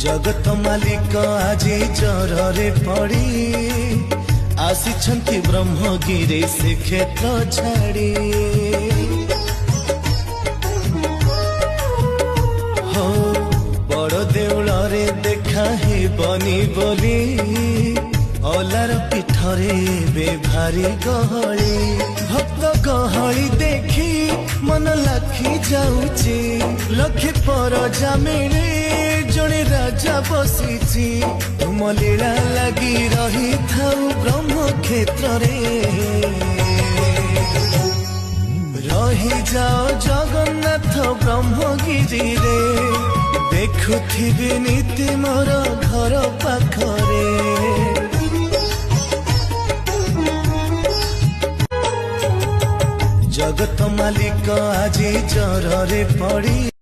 जगत मालिक आजी जरे पड़ी आसी ब्रह्मगिरी श्रीक्षेत्र छाड़ी हो बड़ देउल रे देखा हे बनी बोली अलार पीठरे बे भारी गहली भक्त गहली देखी मन लाखी जाऊची लक्षे पर जामिनी जड़े राजा बसी तुम लीला लगी रही थाऊ ब्रह्म क्षेत्र रही जाओ जगन्नाथ ब्रह्मगिरी रे देखुथिबी नीति मोर घर पाखरे जगत मालिक आजी जरे पड़ी।